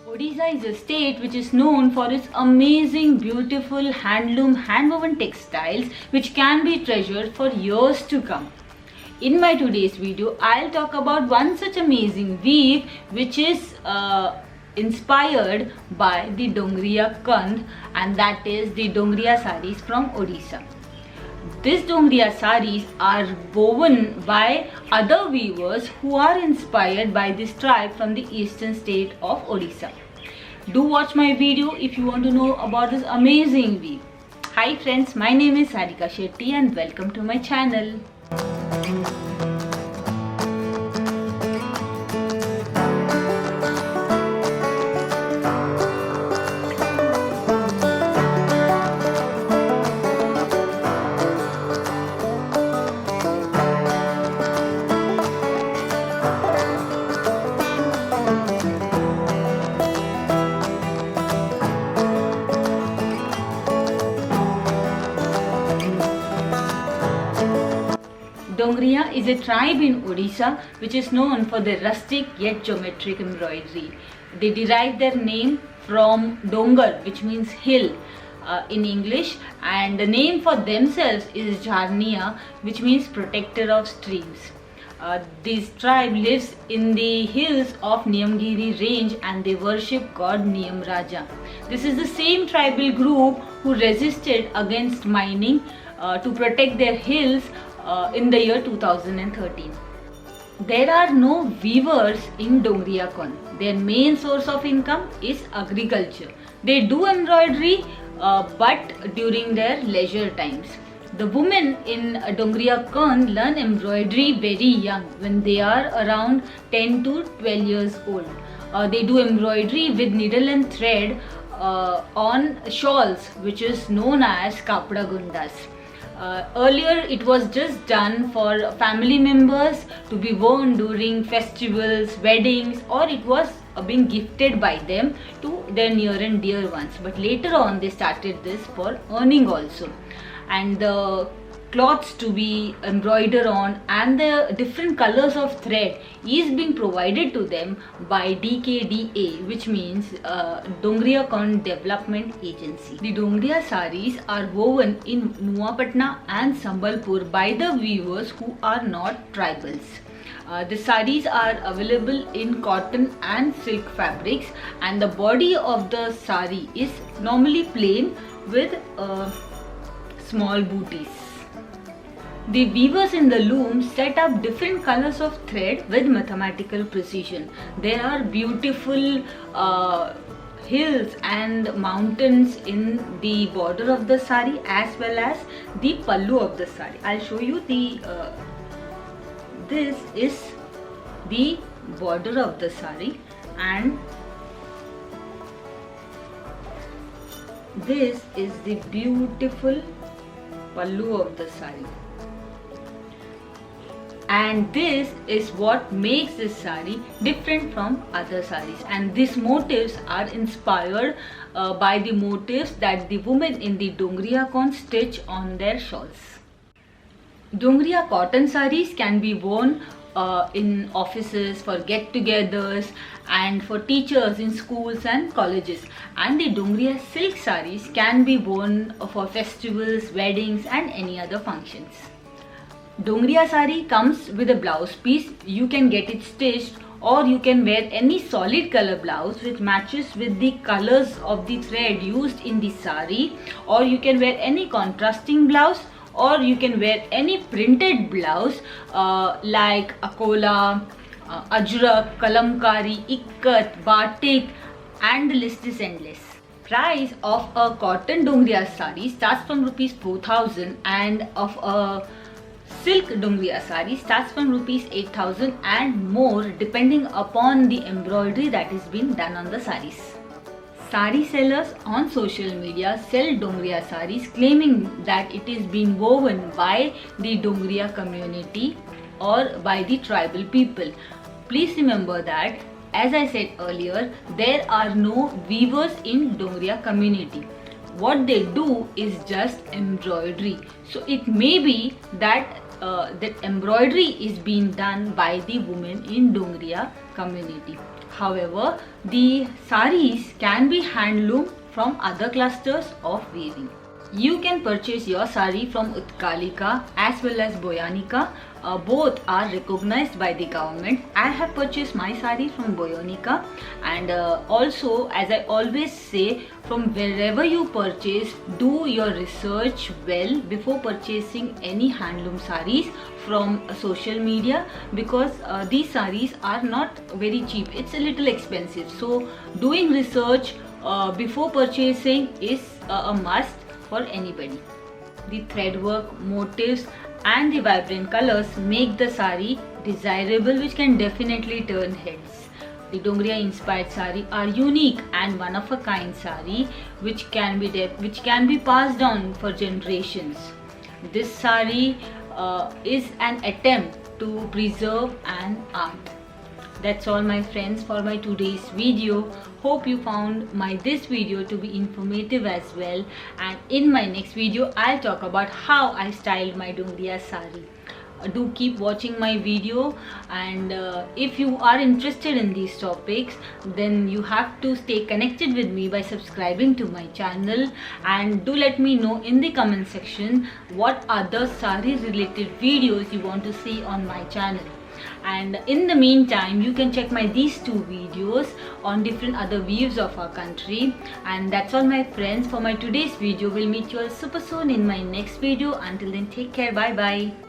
Odisha is a state which is known for its amazing, beautiful handloom, handwoven textiles which can be treasured for years to come. In my today's video, I'll talk about one such amazing weave which is inspired by the Dongriya Kandh, and that is the Dongriya sarees from Odisha. These Dongriya sarees are woven by other weavers who are inspired by this tribe from the eastern state of Odisha. Do watch my video if you want to know about this amazing weave. Hi friends, my name is Sarika Shetty and welcome to my channel. Dongriya is a tribe in Odisha which is known for their rustic yet geometric embroidery. They derive their name from Dongar, which means hill in English, and the name for themselves is Jharniya, which means protector of streams. This tribe lives in the hills of Niyamgiri range and they worship god Niyam Raja. This is the same tribal group who resisted against mining to protect their hills in the year 2013. There are no weavers in Dongriya Kandh. Their main source of income is agriculture. They do embroidery but during their leisure times. The women in Dongriya Kandh learn embroidery very young, when they are around 10 to 12 years old. They do embroidery with needle and thread on shawls, which is known as kapda gundas. Earlier it was just done for family members to be worn during festivals, weddings, or it was being gifted by them to their near and dear ones. But later on they started this for earning also. And the cloths to be embroidered on and the different colors of thread is being provided to them by DKDA, which means Dongriya Kandh Development Agency. The Dongriya sarees are woven in Nuapatna and Sambalpur by the weavers who are not tribals. The sarees are available in cotton and silk fabrics, and the body of the saree is normally plain with small booties. The weavers in the loom set up different colors of thread with mathematical precision. There are beautiful hills and mountains in the border of the sari as well as the pallu of the sari. I'll show you the this is the border of the sari and this is the beautiful pallu of the sari. And this is what makes this sari different from other saris, and these motifs are inspired by the motifs that the women in the Dongriya Kandh stitch on their shawls. Dongriya cotton saris can be worn in offices, for get-togethers, and for teachers in schools and colleges, and the Dongriya silk saris can be worn for festivals, weddings and any other functions. Dongriya sari comes with a blouse piece. You can get it stitched, or you can wear any solid color blouse which matches with the colors of the thread used in the sari, or you can wear any contrasting blouse, or you can wear any printed blouse like Akola, Ajrak, Kalamkari, Ikkat, Batik, and the list is endless. Price of a cotton Dongriya sari starts from rupees 4,000 and of a silk Dongriya sari starts from rupees 8,000 and more, depending upon the embroidery that is being done on the saris. Sari sellers on social media sell Dongriya saris claiming that it is being woven by the Dongriya community or by the tribal people. Please remember that, as I said earlier, there are no weavers in Dongriya community. What they do is just embroidery. So it may be that that embroidery is being done by the women in Dongriya community. However, the saris can be handloom from other clusters of weaving. You can purchase your sari from Utkalika as well as Boyanika. Both are recognized by the government. I have purchased my sari from Boyanika, and also, as I always say, from wherever you purchase, do your research well before purchasing any handloom saris from social media, because these saris are not very cheap. It's a little expensive. So doing research before purchasing is a must for anybody. The thread work, motifs and the vibrant colors make the sari desirable, which can definitely turn heads. The Dongriya inspired sari are unique and one of a kind sari which can be passed down for generations. This sari is an attempt to preserve an art. That's all, my friends, for my today's video. Hope you found this video to be informative as well, and in my next video I'll talk about how I styled my Dongriya sari. Do keep watching my video, and if you are interested in these topics, then you have to stay connected with me by subscribing to my channel, and do let me know in the comment section what other sari related videos you want to see on my channel. And in the meantime, you can check these two videos on different other views of our country. And that's all, my friends, for my today's video. We'll meet you all super soon in my next video. Until then, take care. Bye bye.